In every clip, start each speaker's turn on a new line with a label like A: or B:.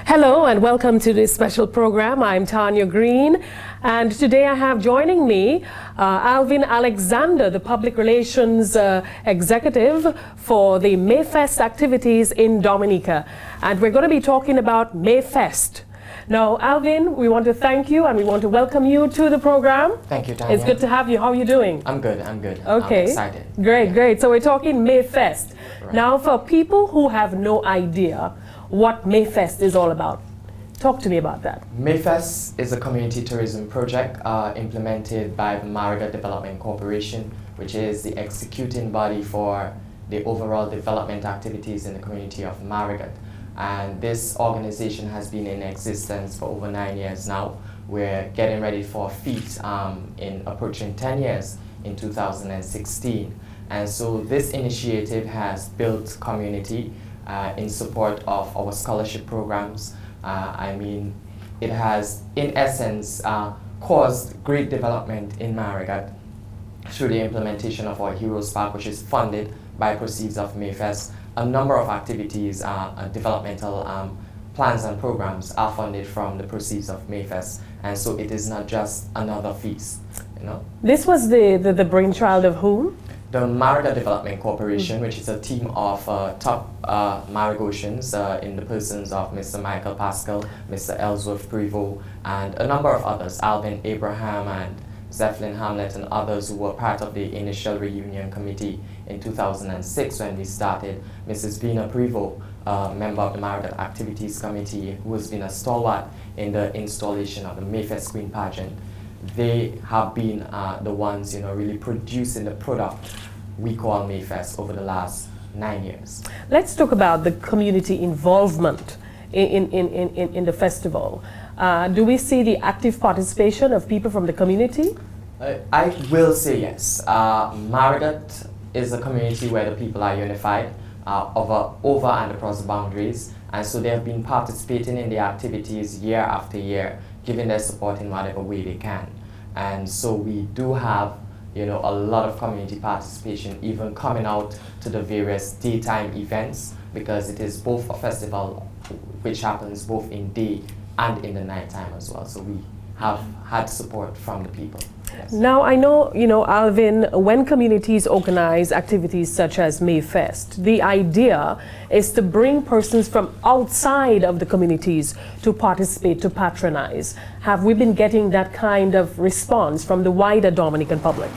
A: Hello and welcome to this special program. I'm Tanya Green, and today I have joining me Alvin Alexander, the Public Relations Executive for the Mayfest activities in Dominica. And we're going to be talking about Mayfest. Now, Alvin, we want to thank you and we want to welcome you to the program.
B: Thank you, Tanya.
A: It's good to have you. How are you doing?
B: I'm good, I'm good.
A: Okay.
B: I'm excited.
A: Great, great. So we're talking Mayfest.
B: Right.
A: Now, for people who have no idea what Mayfest is all about, talk to me about that.
B: Mayfest is a community tourism project implemented by the Marigat Development Corporation, which is the executing body for the overall development activities in the community of Marigat. And this organization has been in existence for over 9 years now. We're getting ready for a feat in approaching 10 years in 2016. And so this initiative has built community in support of our scholarship programs. It has, in essence, caused great development in Marigat through the implementation of our Heroes Park, which is funded by proceeds of Mayfest. A number of activities, developmental plans and programs are funded from the proceeds of Mayfest, and so it is not just another feast. You know?
A: This was the brainchild of whom?
B: The Marigat Development Corporation, which is a team of top Marigosians in the persons of Mr. Michael Pascal, Mr. Ellsworth Prevost, and a number of others, Alvin Abraham and Zeppelin Hamlet and others who were part of the initial reunion committee in 2006 when we started. Mrs. Vina Prevost, member of the Marigat Activities Committee, who has been a stalwart in the installation of the Mayfest Queen Pageant. They have been the ones, really producing the product we call Mayfest over the last 9 years. Let's
A: talk about the community involvement in the festival. Do we see the active participation of people from the community?
B: I will say yes. Marigat is a community where the people are unified over and across the boundaries, and so they have been participating in the activities year after year, giving their support in whatever way they can. And so we do have a lot of community participation, even coming out to the various daytime events, because it is both a festival which happens both in day and in the nighttime as well. So we have had support from the people. Yes.
A: Now, I know, Alvin, when communities organize activities such as Mayfest, the idea is to bring persons from outside of the communities to participate, to patronize. Have we been getting that kind of response from the wider Dominican public?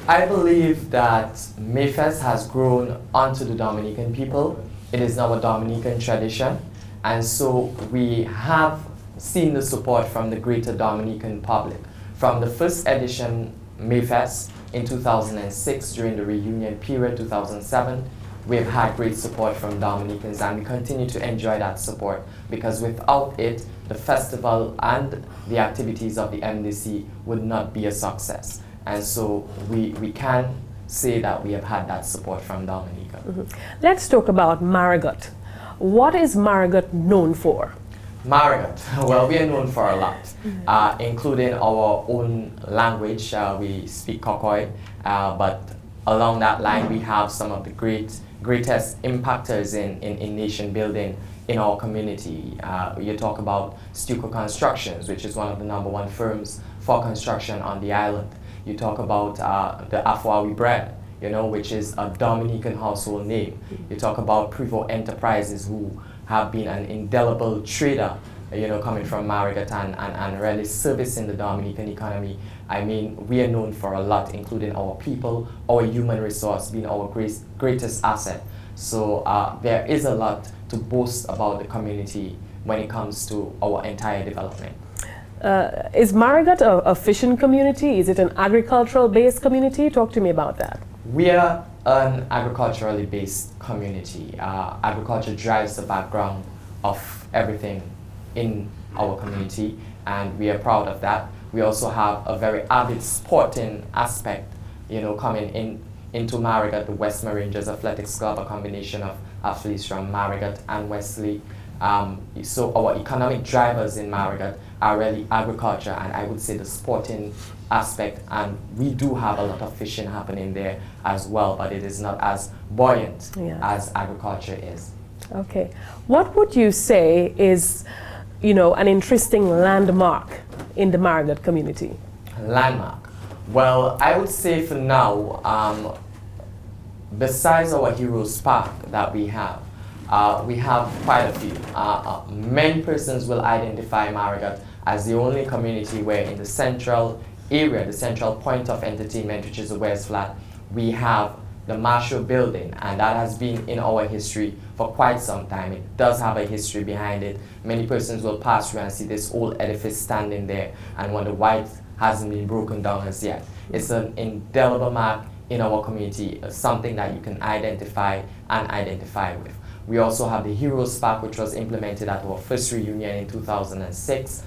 B: I believe that Mayfest has grown onto the Dominican people. It is now a Dominican tradition, and so we have seen the support from the greater Dominican public. From the first edition Mayfest in 2006 during the reunion period, 2007, we've had great support from Dominicans, and we continue to enjoy that support, because without it, the festival and the activities of the MDC would not be a success. And so we can say that we have had that support from Dominica.
A: Mm-hmm. Let's talk about Marigat. What is Marigat known for?
B: Marigat, well, we are known for a lot, including our own language. We speak Kokoi, but along that line, we have some of the greatest impactors in nation building in our community. You talk about Stuco Constructions, which is one of the #1 firms for construction on the island. You talk about the Afwawi Bread, which is a Dominican household name. You talk about Prevost Enterprises, who have been an indelible trader, coming from Marigat and really servicing the Dominican economy. We are known for a lot, including our people, our human resource being our greatest asset. So there is a lot to boast about the community when it comes to our entire development.
A: Is Marigat a fishing community? Is it an agricultural-based community? Talk to me about that.
B: We are an agriculturally based community. Agriculture drives the background of everything in our community, and we are proud of that. We also have a very avid sporting aspect, coming into Marigat, the West Rangers Athletics Club, a combination of athletes from Marigat and Wesley. So our economic drivers in Marigat are really agriculture, and I would say the sporting aspect, and we do have a lot of fishing happening there as well, but it is not as buoyant as agriculture is.
A: Okay. What would you say is, an interesting landmark in the Marigot community?
B: Landmark. Well, I would say for now, besides our Heroes Park that we have quite a few. Many persons will identify Marigot as the only community where in the central area, the central point of entertainment, which is the West Flat, we have the Marshall Building, and that has been in our history for quite some time. It does have a history behind it. Many persons will pass through and see this old edifice standing there and wonder why it hasn't been broken down as yet. It's an indelible mark in our community, something that you can identify with. We also have the Heroes Park, which was implemented at our first reunion in 2006,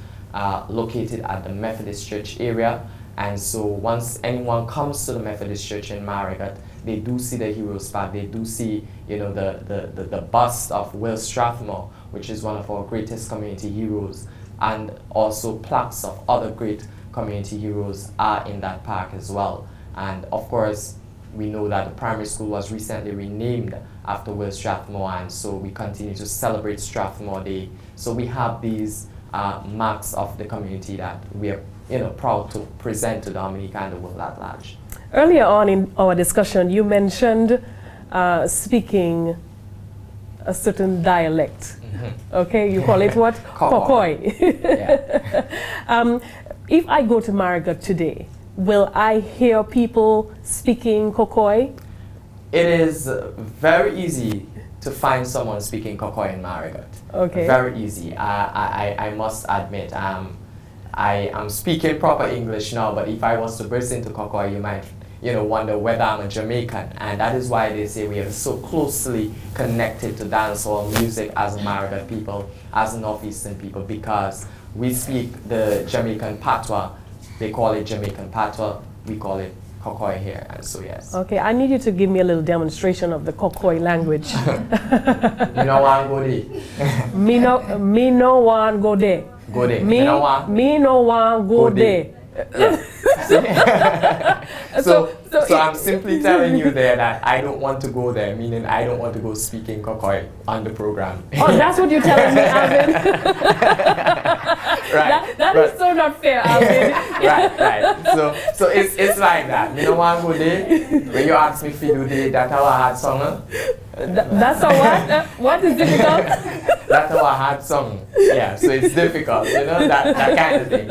B: located at the Methodist Church area. And so once anyone comes to the Methodist Church in Marigot, they do see the Heroes Park. They do see, the bust of Will Strathmore, which is one of our greatest community heroes, and also plaques of other great community heroes are in that park as well. And of course, we know that the primary school was recently renamed after Will Strathmore, and so we continue to celebrate Strathmore Day. So we have these marks of the community that we are proud to present to Dominica and the world at large.
A: Earlier on in our discussion, you mentioned speaking a certain dialect. Mm-hmm. Okay, you call it what? Kokoi.
B: Yeah.
A: If I go to Marigot today, will I hear people speaking Kokoi?
B: It is very easy to find someone speaking Kokoi in Marigot.
A: Okay.
B: Very easy. I must admit. I am speaking proper English now, but if I was to burst into Kokoi, you might wonder whether I'm a Jamaican. And that is why they say we are so closely connected to dancehall music as Marigot people, as Northeastern people, because we speak the Jamaican patois. They call it Jamaican patois. We call it Kokoi here, and so yes.
A: Okay, I need you to give me a little demonstration of the Kokoi language.
B: Me no want go there.
A: Me no want go there.
B: Go there.
A: Me no want go there.
B: So I'm simply telling you there that I don't want to go there, meaning I don't want to go speaking Kokoi on the program.
A: Oh, that's what you're telling me, Alvin.
B: Right.
A: That is so not fair, Alvin.
B: right. So it's like that. You know what go there? When you ask me if you do that how I had song.
A: That's a what? What is difficult?
B: That's how I had song. Yeah, so it's difficult, that kind of thing.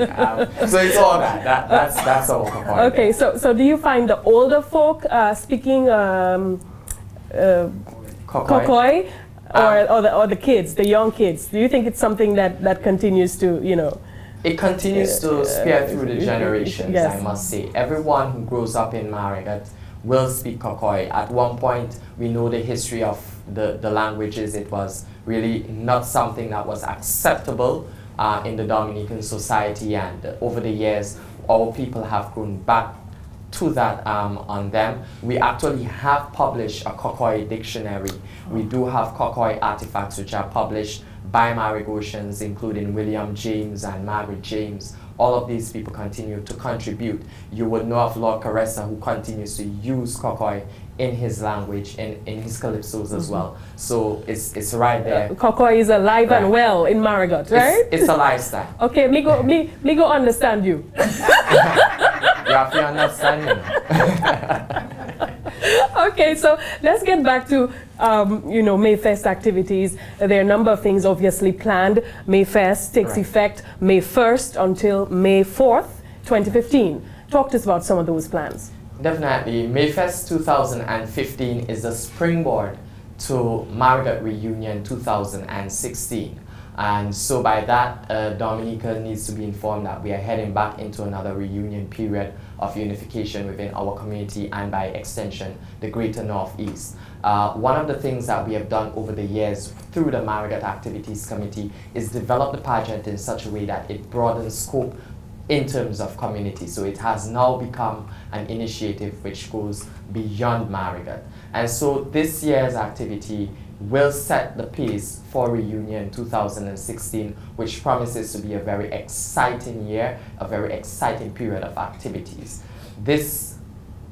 B: So it's all that. That's all Kokoi.
A: Okay, so do you find the older folk speaking Kokoi, or the kids, the young kids? Do you think it's something that continues to,
B: It continues to spear through the generations,
A: yes.
B: I must say. Everyone who grows up in Marigot will speak Kokoi. At one point, we know the history of the languages. It was really not something that was acceptable in the Dominican society, and over the years, our people have grown back to that on them. We actually have published a Kokoi dictionary. We do have Kokoi artifacts which are published by Marigosians, including William James and Margaret James. All of these people continue to contribute. You would know of Lord Caressa, who continues to use Kokoi in his language, in his calypsos as well. So it's right there.
A: Kokoi is alive and well in Marigot, right?
B: It's a lifestyle.
A: Okay, me go understand you.
B: You have to understand me.
A: Okay, so let's get back to Mayfest activities. There are a number of things obviously planned. Mayfest takes effect May 1st until May 4th, 2015. Talk to us about some of those plans.
B: Definitely. Mayfest 2015 is the springboard to Marigot Reunion 2016. And so by that, Dominica needs to be informed that we are heading back into another reunion period of unification within our community and by extension, the Greater Northeast. One of the things that we have done over the years through the Marigot Activities Committee is develop the pageant in such a way that it broadens scope in terms of community. So it has now become an initiative which goes beyond Marigot. And so this year's activity will set the pace for Reunion 2016, which promises to be a very exciting year, a very exciting period of activities. This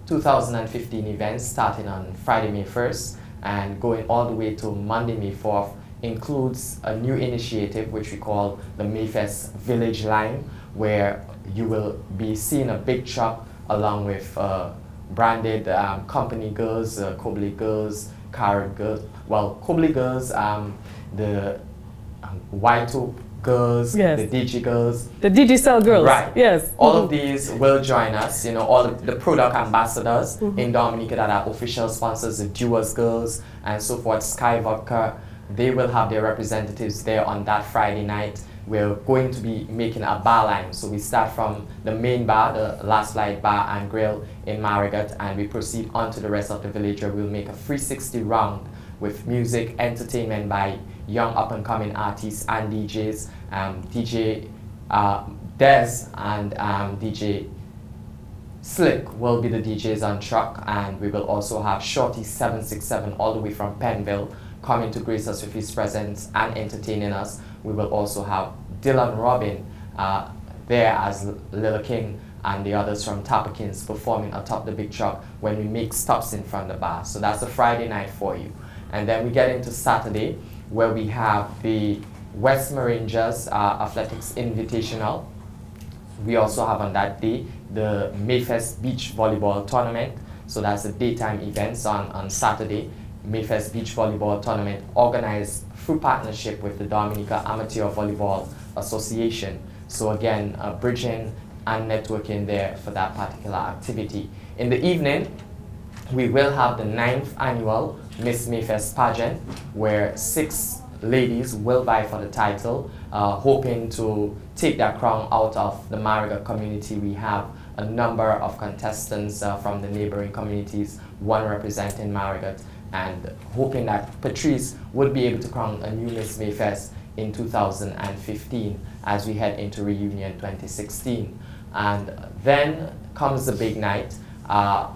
B: 2015 event starting on Friday, May 1st and going all the way to Monday, May 4th, includes a new initiative which we call the Mayfest Village Line, where you will be seeing a big truck along with branded company girls, Kobli girls, Carrot girls, well, Kobli girls, the White Oak girls,
A: yes,
B: the DG girls.
A: The Digicel girls.
B: Right.
A: Yes.
B: All of these will join us, you know, all of the product ambassadors in Dominica that are official sponsors, the Duos girls and so forth, Sky Vodka. They will have their representatives there on that Friday night. We're going to be making a bar line. So we start from the main bar, the Last Light Bar and Grill in Marigot, and we proceed on to the rest of the village where we'll make a 360 round with music, entertainment by young up-and-coming artists and DJs. DJ Des and DJ Slick will be the DJs on track, and we will also have Shorty 767 all the way from Penville coming to grace us with his presence and entertaining us. We will also have Dylan Robin there as Lil King, and the others from Tapakins performing atop the big truck when we make stops in front of the bar. So that's a Friday night for you. And then we get into Saturday, where we have the West Rangers Athletics Invitational. We also have on that day the Mayfest Beach Volleyball Tournament. So that's the daytime events on Saturday. Mayfest Beach Volleyball Tournament organized through partnership with the Dominica Amateur Volleyball Association. So again, bridging and networking there for that particular activity. In the evening, we will have the 9th annual Miss Mayfest pageant, where 6 ladies will vie for the title, hoping to take that crown out of the Marigot community. We have a number of contestants from the neighboring communities, one representing Marigot, and hoping that Patrice would be able to crown a new Miss Mayfest in 2015 as we head into Reunion 2016. And then comes the big night,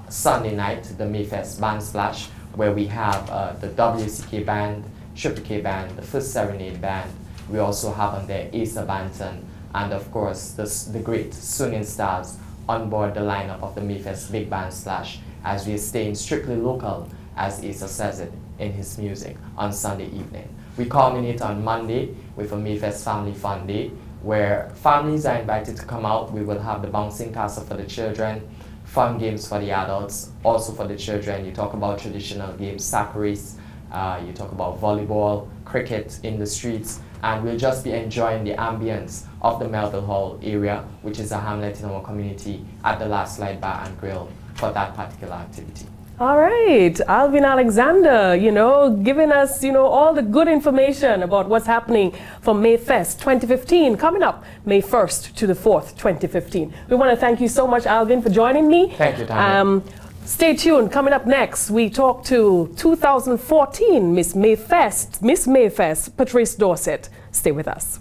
B: Sunday night, the Mayfest Band Splash, where we have the WCK Band, Triple K Band, the First Serenade Band. We also have on there Asa Banton, and of course the great Sunian Stars on board the lineup of the Mayfest Big Band Splash, as we are staying strictly local, as Asa says it in his music, on Sunday evening. We culminate on Monday with a Mayfest Family Fun Day, where families are invited to come out. We will have the bouncing castle for the children, fun games for the adults, also for the children. You talk about traditional games, sack race, you talk about volleyball, cricket in the streets, and we'll just be enjoying the ambience of the Melville Hall area, which is a hamlet in our community, at the Last Light Bar and Grill for that particular activity.
A: All right, Alvin Alexander, you know, giving us, you know, all the good information about what's happening for Mayfest 2015, coming up May 1st to the 4th, 2015. We want to thank you so much, Alvin, for joining me.
B: Thank you, Tanya.
A: Stay tuned. Coming up next, we talk to 2014 Miss Mayfest, Patrice Dorset. Stay with us.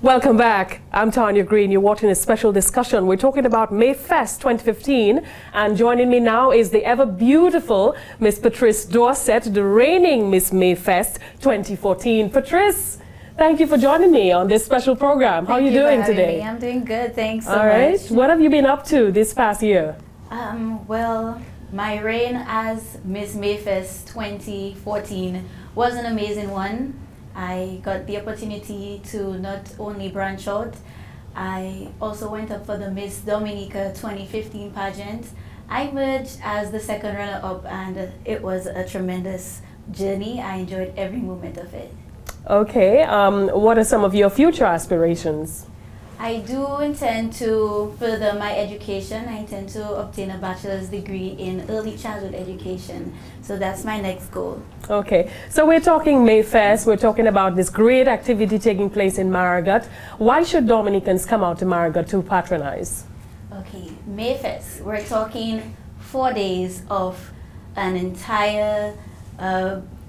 A: Welcome back. I'm Tanya Green. You're watching a special discussion. We're talking about Mayfest 2015, and joining me now is the ever beautiful Miss Patrice Dorset, the reigning Miss Mayfest 2014. Patrice, thank you for joining me on this special program. How are you doing today?
C: I'm doing good, thanks so
A: All right.
C: much.
A: What have you been up to this past year?
C: Well, my reign as Miss Mayfest 2014 was an amazing one. I got the opportunity to not only branch out, I also went up for the Miss Dominica 2015 pageant. I emerged as the second runner-up, and it was a tremendous journey. I enjoyed every moment of it.
A: Okay. What are some of your future aspirations?
C: I do intend to further my education. I intend to obtain a bachelor's degree in early childhood education. So that's my next goal.
A: Okay, so we're talking Mayfest, we're talking about this great activity taking place in Marigot. Why should Dominicans come out to Marigot to patronize?
C: Okay, Mayfest, we're talking 4 days of an entire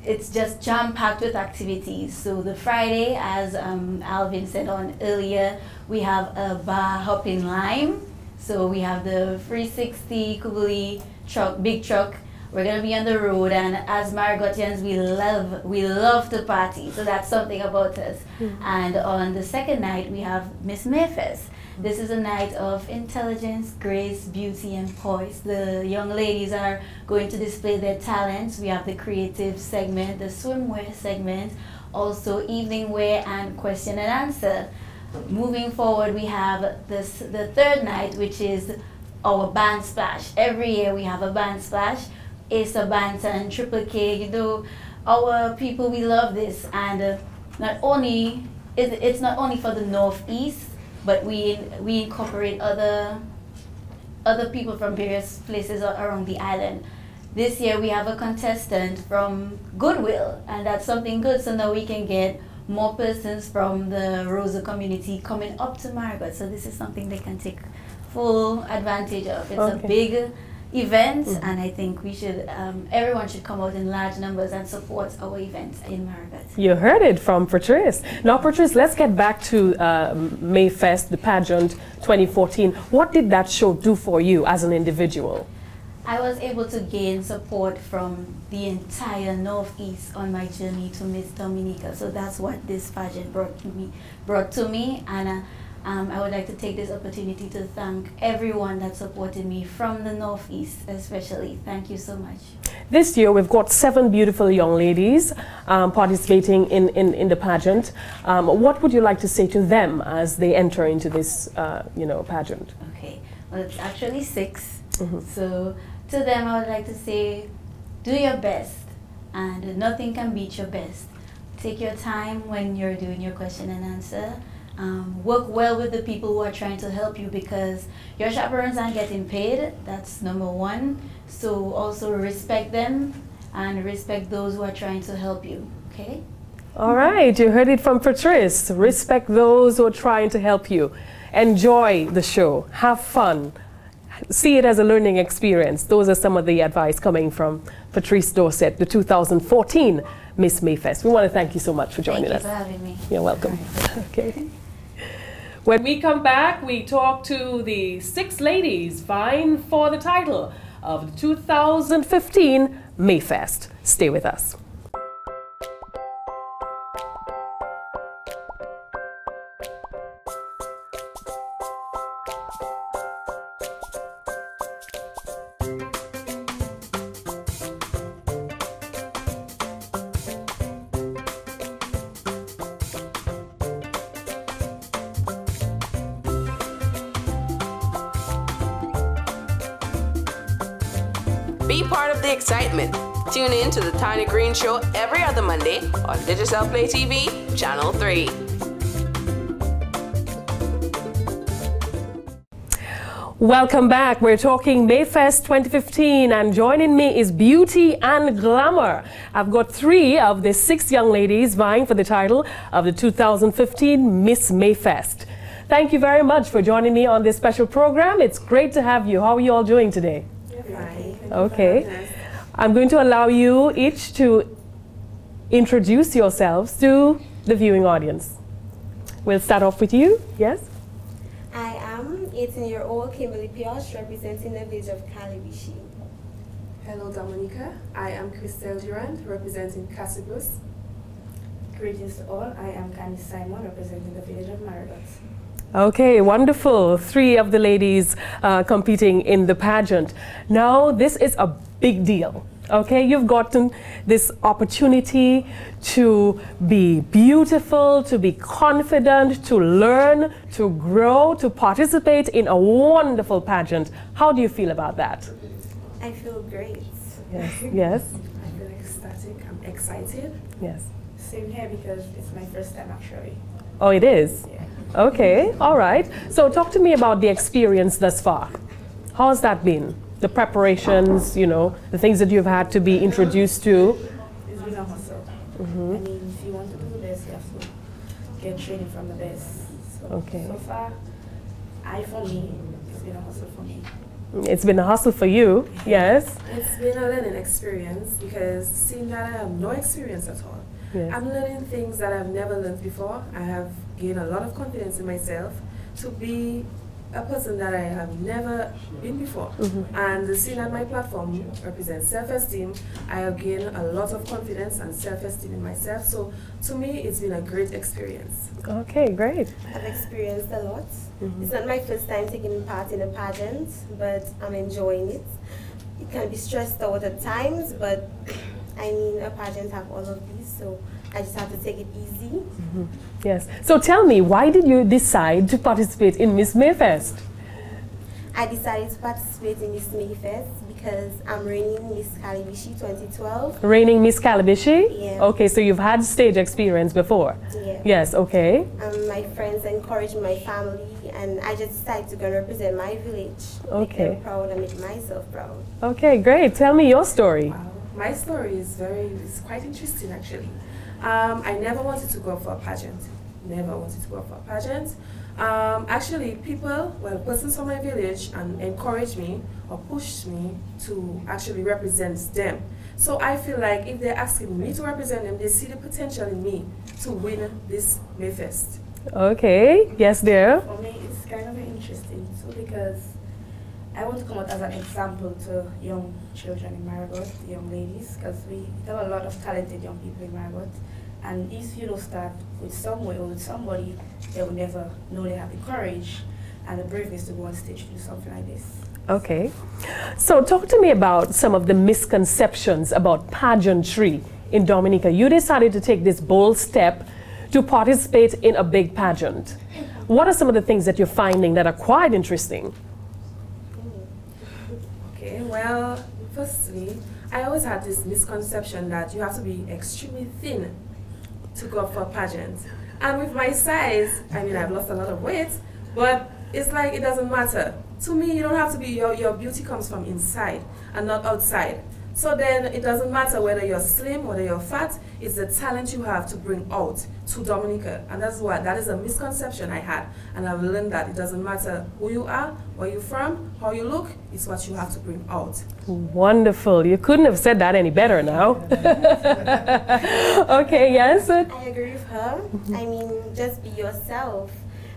C: it's just jam-packed with activities. So the Friday, as Alvin said on earlier, we have a bar hopping lime. So we have the 360 Kubuli truck, big truck. We're gonna be on the road, and as Marigotians, we love to party. So that's something about us. And on the second night, we have Miss Mayfest. This is a night of intelligence, grace, beauty, and poise. The young ladies are going to display their talents. We have the creative segment, the swimwear segment, also evening wear and question and answer. Moving forward, we have the third night, which is our band splash. Every year we have a band splash. Ace of Bands and Triple K, you know, our people, we love this. And not only, it's not only for the Northeast, but we incorporate other people from various places around the island. This year we have a contestant from Goodwill, and that's something good, so now we can get more persons from the Rosa community coming up to Marigot. So this is something they can take full advantage of. It's a big event, and I think we should, everyone should come out in large numbers and support our events in Marigot.
A: You heard it from Patrice. Now, Patrice, let's get back to Mayfest, the pageant 2014. What did that show do for you as an individual?
C: I was able to gain support from the entire Northeast on my journey to Miss Dominica. So that's what this pageant brought to me, and I would like to take this opportunity to thank everyone that supported me from the Northeast especially. Thank you so much.
A: This year we've got 7 beautiful young ladies participating in the pageant. What would you like to say to them as they enter into this pageant?
C: Okay, well, it's actually 6. So to them I would like to say, do your best, and nothing can beat your best. Take your time when you're doing your question and answer. Work well with the people who are trying to help you, because your chaperones aren't getting paid. That's number 1. So also respect them and respect those who are trying to help you. Okay?
A: All right, you heard it from Patrice. Respect those who are trying to help you. Enjoy the show. Have fun. See it as a learning experience. Those are some of the advice coming from Patrice Dorset, the 2014 Miss Mayfest. We want to thank you so much for joining us.
C: Thank you for having me.
A: You're welcome. Okay. When we come back, we talk to the 6 ladies vying for the title of the 2015 Mayfest. Stay with us.
D: Be part of the excitement. Tune in to the Tanya Green Show every other Monday on Digicel Play TV, Channel 3.
A: Welcome back. We're talking Mayfest 2015, and joining me is Beauty and Glamour. I've got 3 of the 6 young ladies vying for the title of the 2015 Miss Mayfest. Thank you very much for joining me on this special program. It's great to have you. How are you all doing today? Okay. I'm going to allow you each to introduce yourselves to the viewing audience. We'll start off with you. Yes?
E: I am 18-year-old Kimberly Pioche, representing the village of Calibishi.
F: Hello, Dominica. I am Christelle Durand, representing Casibus.
G: Greetings to all. I am Candice Simon, representing the village of Marigot.
A: Okay, wonderful. 3 of the ladies competing in the pageant. Now, this is a big deal. Okay, you've gotten this opportunity to be beautiful, to be confident, to learn, to grow, to participate in a wonderful pageant. How do you feel about that?
E: I feel great.
A: Yes. Yes.
F: I feel ecstatic. I'm excited.
A: Yes.
G: Same here, because it's my first time actually.
A: Oh, it is?
G: Yeah.
A: Okay, all right. So talk to me about the experience thus far. How's that been? The preparations, you know, the things that you've had to be introduced to.
G: It's been a hustle. I mean, if you want to do the best, you have to get training from the best. So,
A: Okay.
G: so far, for me, it's been a hustle for me.
A: It's been a hustle for you, yes.
F: It's been a learning experience because seeing that I have no experience at all.
A: Yes.
F: I'm learning things that I've never learned before. I have gained a lot of confidence in myself to be a person that I have never been before. And seeing that my platform represents self-esteem, I have gained a lot of confidence and self-esteem in myself. So to me, it's been a great experience.
A: Okay, great.
E: I've experienced a lot. It's not my first time taking part in a pageant, but I'm enjoying it. It can be stressed out at times, but I mean, a pageant have all of these, so I just have to take it easy.
A: Yes. So tell me, why did you decide to participate in Miss Mayfest?
E: I decided to participate in Miss Mayfest because I'm reigning Miss Calibishi 2012.
A: Reigning Miss Calibishi?
E: Yeah.
A: Okay, so you've had stage experience before?
E: Yeah.
A: Yes, okay.
E: My friends encouraged my family, and I just decided to go and represent my village.
A: Okay.
E: Make them proud and make myself proud.
A: Okay, great. Tell me your story.
F: Wow. My story is quite interesting actually. I never wanted to go for a pageant. Never wanted to go for a pageant. Actually, persons from my village encouraged me or pushed me to actually represent them. So I feel like if they're asking me to represent them, they see the potential in me to win this Mayfest.
A: Okay, yes, dear.
G: For me, it's kind of interesting too because I want to come out as an example to young children in Marigot, young ladies, because we have a lot of talented young people in Marigot. And if you don't start with somewhere or with somebody, they will never know they have the courage and the braveness to go on stage to do something like this.
A: Okay. So talk to me about some of the misconceptions about pageantry in Dominica. You decided to take this bold step to participate in a big pageant. What are some of the things that you're finding that are quite interesting?
F: Okay, well, firstly, I always had this misconception that you have to be extremely thin to go for a pageant. And with my size, I mean, I've lost a lot of weight, but it's like it doesn't matter. To me, you don't have to be, your beauty comes from inside and not outside. So then it doesn't matter whether you're slim, whether you're fat, it's the talent you have to bring out to Dominica. And that is a misconception I had. And I've learned that it doesn't matter who you are, where you're from, how you look, it's what you have to bring out.
A: Wonderful. You couldn't have said that any better now. Okay, yes?
E: I agree with her. I mean, just be yourself.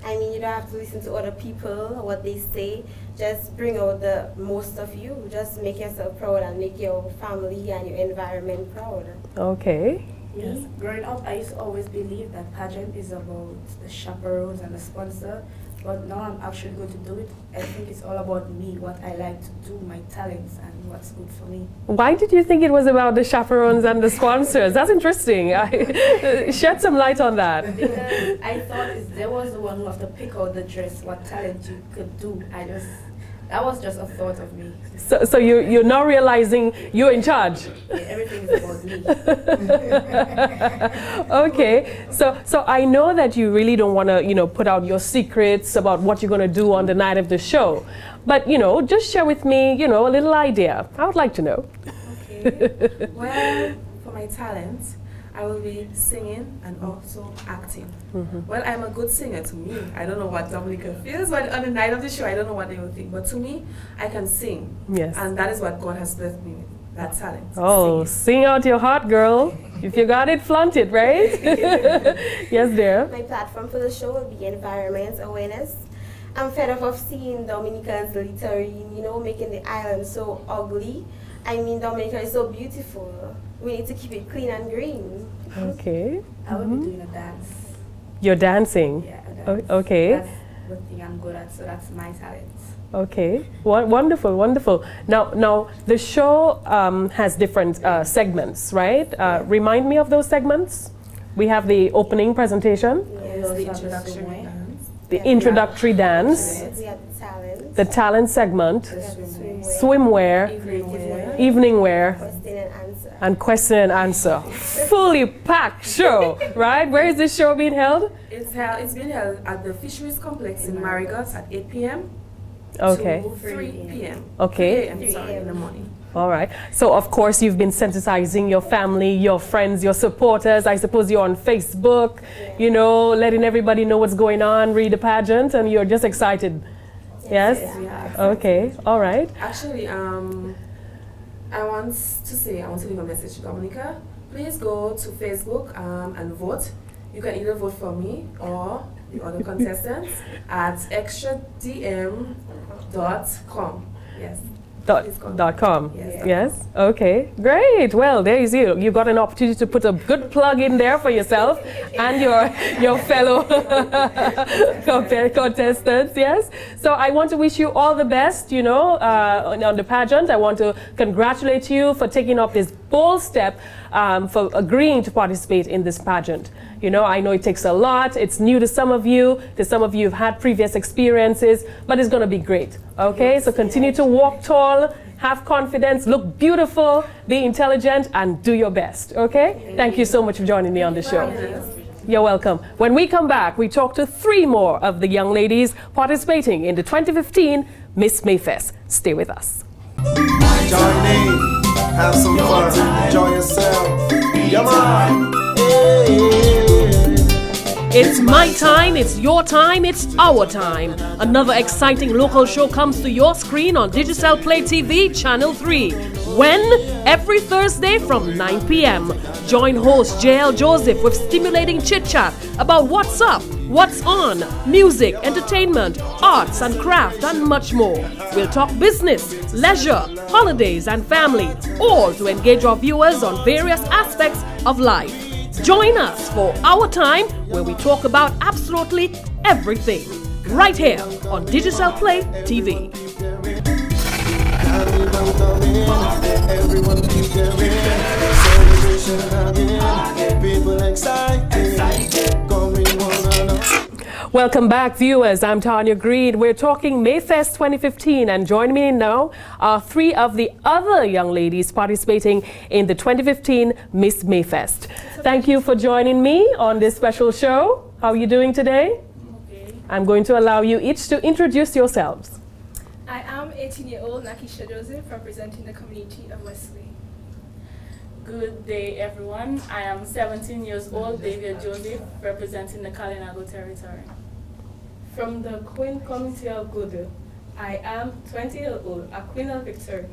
E: I mean, you don't have to listen to other people, what they say. Just bring out the most of you. Just make yourself proud and make your family and your environment proud.
A: Okay.
G: Yes. Growing up, I used to always believe that pageant is about the chaperones and the sponsor, but now I'm actually going to do it. I think it's all about me, what I like to do, my talents, and what's good for me.
A: Why did you think it was about the chaperones and the sponsors? That's interesting. Shed some light on that.
G: Because I thought there was the one who have to pick out the dress, what talent you could do. That was just a thought of me.
A: So you're now realizing you're in charge.
G: Yeah, everything is about me.
A: Okay, so I know that you really don't want to, put out your secrets about what you're going to do on the night of the show. But, just share with me, a little idea. I would like to know.
F: Okay. Well, for my talent, I will be singing and also acting. Well, I'm a good singer to me. I don't know what Dominica feels, but on the night of the show, I don't know what they will think. But to me, I can sing.
A: Yes.
F: And that is what God has blessed me with, that talent.
A: Oh, sing out your heart, girl. If you got it, flaunt it, right? Yes, dear.
E: My platform for the show will be environment awareness. I'm fed up of seeing Dominicans littering, making the island so ugly. I mean, Dominica is so beautiful. We need to keep it clean and green.
A: Okay.
G: I will be doing a dance.
A: You're dancing?
G: Yeah, a dance.
A: Okay.
G: That's the thing I'm good at, so that's my talent.
A: Okay. Wonderful, wonderful. Now the show has different segments, right? Remind me of those segments. We have the opening presentation,
F: Yes, the introductory dance.
A: the introductory dance,
E: We have the talent.
A: the talent segment,
E: We have the
A: swimwear, evening wear,
E: question and answer.
A: and question and answer. Fully packed show, right? Where is this show being held?
F: It's been held at the Fisheries Complex in Marigot at 8 p.m.
A: Okay.
F: to 3 p.m.
A: Okay.
F: 3 a.m. in the morning.
A: All right. So, of course, you've been sensitizing your family, your friends, your supporters. I suppose you're on Facebook, letting everybody know what's going on, read the pageant, and you're just excited. Yes?
F: Yes, we have.
A: Okay, all right.
F: Actually, I want to leave a message to Dominica. Please go to Facebook and vote. You can either vote for me or the other contestants at extradm.com. Yes.
A: .com.
F: Yes.
A: Yes. Okay. Great. Well, there is you. You got an opportunity to put a good plug in there for yourself and your fellow contestants. Yes. So I want to wish you all the best. You know, on the pageant. I want to congratulate you for taking up this bold step, for agreeing to participate in this pageant. You know, I know it takes a lot. It's new to some of you. To some of you have had previous experiences, but it's going to be great. Okay, so continue to walk tall, have confidence, look beautiful, be intelligent, and do your best. Okay? Thank you so much for joining me on the show. You're welcome. When we come back, we talk to 3 more of the young ladies participating in the 2015 Miss Mayfest. Stay with us.
H: Join in, have some fun, enjoy yourself. Come on.
A: It's my time, it's your time, it's our time. Another exciting local show comes to your screen on Digicel Play TV Channel 3. When? Every Thursday from 9 p.m. Join host JL Joseph with stimulating chit-chat about what's up, what's on, music, entertainment, arts and craft, and much more. We'll talk business, leisure, holidays, and family, all to engage our viewers on various aspects of life. Join us for Our Time, where we talk about absolutely everything, right here on Digicel Play TV. Welcome back, viewers. I'm Tanya Green. We're talking Mayfest 2015, and joining me now are 3 of the other young ladies participating in the 2015 Miss Mayfest. Thank you for joining me on this special show. How are you doing today?
I: Okay.
A: I'm going to allow you each to introduce yourselves.
I: I am 18-year-old Nakisha Joseph, representing the community of Wesley.
J: Good day, everyone. I am 17 years old, David Joseph, representing the Kalinago territory.
K: From the Queen community of Gudu, I am 20-year-old Aquina Victory.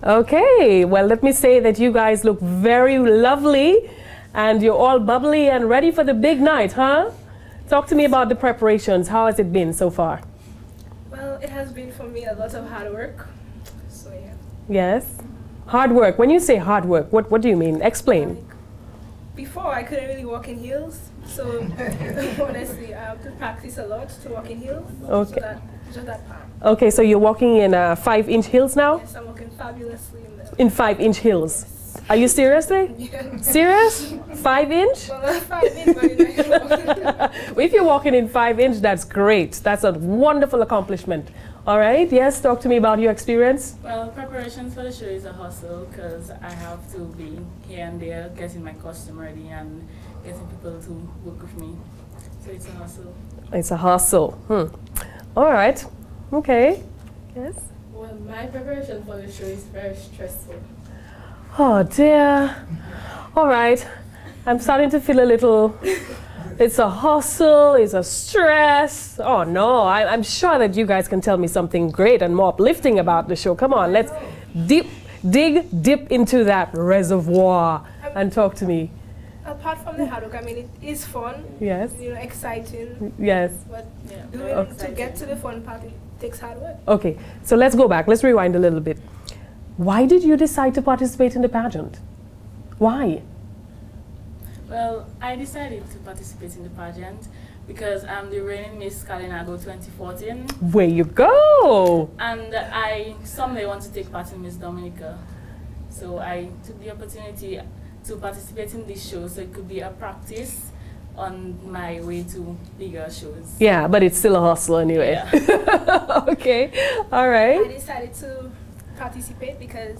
A: Okay, well, let me say that you guys look very lovely and you're all bubbly and ready for the big night, huh? Talk to me about the preparations. How has it been so far?
I: Well, it has been for me a lot of hard work, so yeah.
A: Yes? Hard work. When you say hard work, what do you mean? Explain.
I: Like, before, I couldn't really walk in heels, so honestly, I have to practice a lot to walk in heels.
A: Okay.
I: So just that part.
A: Okay, so you're walking in 5-inch heels now?
I: Yes, I'm walking fabulously in them.
A: In 5-inch heels? Yes. Are you seriously?
I: Yeah.
A: Serious? 5-inch?
I: Well, not 5-inch, but
A: well, if you're walking in 5-inch, that's great. That's a wonderful accomplishment. All right, yes, talk to me about your experience.
J: Well, preparations for the show is a hustle because I have to be here and there getting my costume ready and getting people to work with me. So it's a hustle.
A: It's a hustle. All right. Okay. Yes?
K: Well, my preparation for the show is very stressful.
A: Oh, dear. All right. I'm starting to feel a little... It's a hustle, it's a stress. Oh no, I'm sure that you guys can tell me something great and more uplifting about the show. Come on, let's dip into that reservoir and talk to me.
I: Apart from the hard work, I mean, it is fun.
A: Yes.
I: You know, exciting.
A: Yes.
I: But
J: Yeah.
I: to get to the fun part, it takes hard work.
A: Okay, so let's go back. Let's rewind a little bit. Why did you decide to participate in the pageant? Why?
J: Well, I decided to participate in the pageant because I'm the reigning Miss Kalinago 2014.
A: Where you go?
J: And I someday want to take part in Miss Dominica. So I took the opportunity to participate in this show so it could be a practice on my way to bigger shows.
A: Yeah, but it's still a hustle anyway.
J: Yeah.
A: Okay, all right.
I: I decided to participate because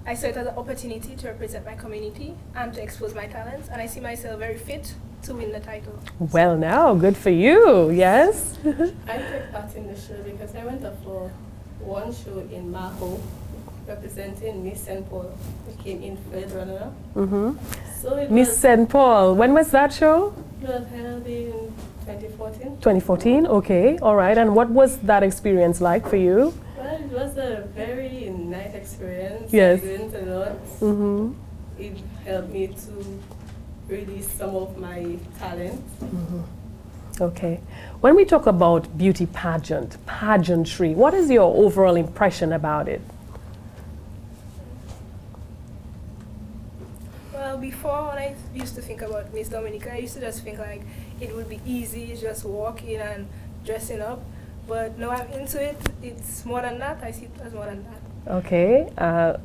I: I saw it as an opportunity to represent my community and to expose my talents, and I see myself very fit to win the title.
A: Well now, good for you, yes?
K: I took part in the show because I went up for one show in Maho representing Miss St. Paul. We came in third runner-up. So it
A: Miss
K: was,
A: St. Paul, when was that show?
K: it was held in 2014.
A: 2014, okay, all right. And what was that experience like for you?
K: Well, it was a very nice experience.
A: Yes.
K: I learned a lot.
A: Mm-hmm.
K: It helped me to release some of my talent.
A: Mm-hmm. Okay. When we talk about beauty pageantry, what is your overall impression about it?
I: Well, before when I used to think about Miss Dominica, I used to just think like it would be easy, just walk in and dressing up. But now I'm into it, it's more than that. I see it as more than that.
A: Okay,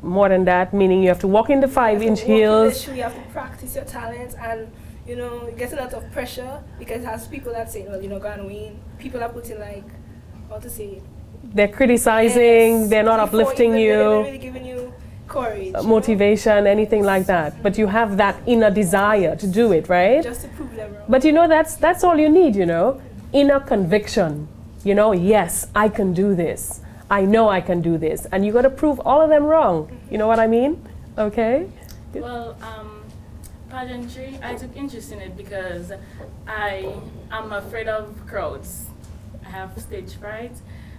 A: more than that, meaning you have to walk in the 5-inch heels.
I: You have to practice your talents, and you know, it gets a lot of pressure because it has people that say, well, you know, go and win. People are putting like, how to say it?
A: They're criticizing,
I: Yes,
A: they're not uplifting you.
I: They're really giving you courage.
A: Motivation, anything like that. But you have that inner desire to do it, right?
I: Just to prove them wrong.
A: But you know, that's all you need, you know? Inner conviction. You know, yes, I can do this. I know I can do this. And you got to prove all of them wrong. You know what I mean? Okay?
J: Well, pageantry, I took interest in it because I am afraid of crowds. I have stage fright.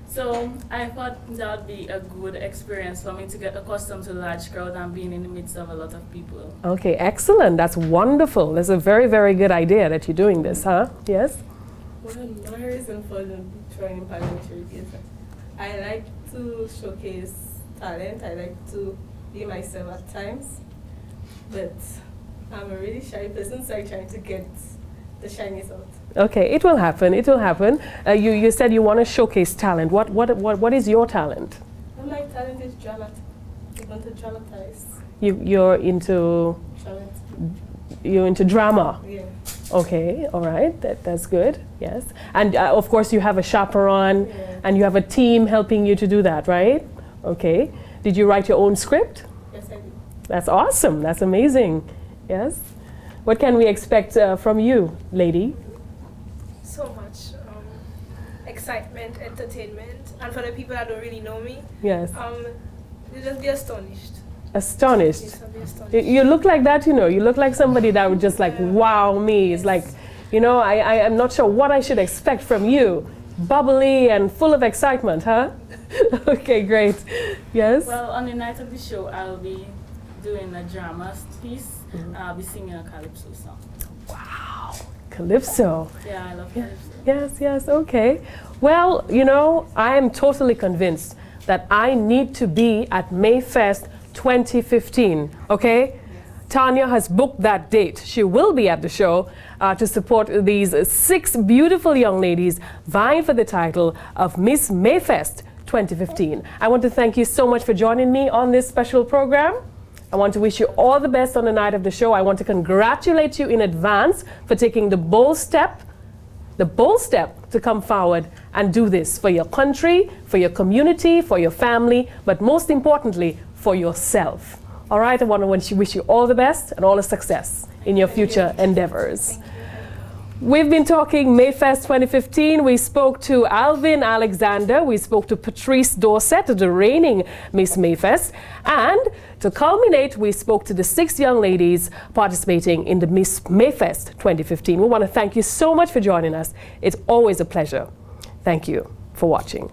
J: So I thought that would be a good experience for me to get accustomed to the large crowd and being in the midst of a lot of people.
A: Okay, excellent. That's wonderful. That's a very, very good idea that you're doing this, huh? Yes?
K: Well, my reason for trying pageantry is I like to showcase talent. I like to be myself at times. But I'm a really shy person, so I'm trying to get the shyness out.
A: Okay, it will happen. It will happen. You said you want to showcase talent. What is your talent?
K: Well, my talent is drama. I want to dramatize.
A: You're into drama.
K: Yeah.
A: Okay, all right. That's good. Yes, and of course you have a chaperone, and you have a team helping you to do that, right? Okay. Did you write your own script?
K: Yes, I did.
A: That's awesome. That's amazing. Yes. What can we expect from you, lady?
I: So much excitement, entertainment, and for the people that don't really know me,
A: Yes.
I: they'll just be astonished.
A: Astonished.
I: Yes, I'll be astonished.
A: You look like that, you know. You look like somebody that would just like wow me. It's like, you know, I'm not sure what I should expect from you. Bubbly and full of excitement, huh? Okay, great. Yes?
J: Well, on the night of the show, I'll be doing a drama piece. I'll be singing a calypso song.
A: Wow. Calypso.
J: Yeah, I love calypso.
A: Yes, yes, okay. Well, you know, I am totally convinced that I need to be at Mayfest 2015, okay? Yes. Tanya has booked that date. She will be at the show to support these 6 beautiful young ladies vying for the title of Miss Mayfest 2015. I want to thank you so much for joining me on this special program. I want to wish you all the best on the night of the show. I want to congratulate you in advance for taking the bold step to come forward and do this for your country, for your community, for your family, but most importantly, for yourself. All right, I want to wish you all the best and all the success in your future endeavors. We've been talking Mayfest 2015. We spoke to Alvin Alexander. We spoke to Patrice Dorset, the reigning Miss Mayfest. And to culminate, we spoke to the 6 young ladies participating in the Miss Mayfest 2015. We want to thank you so much for joining us. It's always a pleasure. Thank you for watching.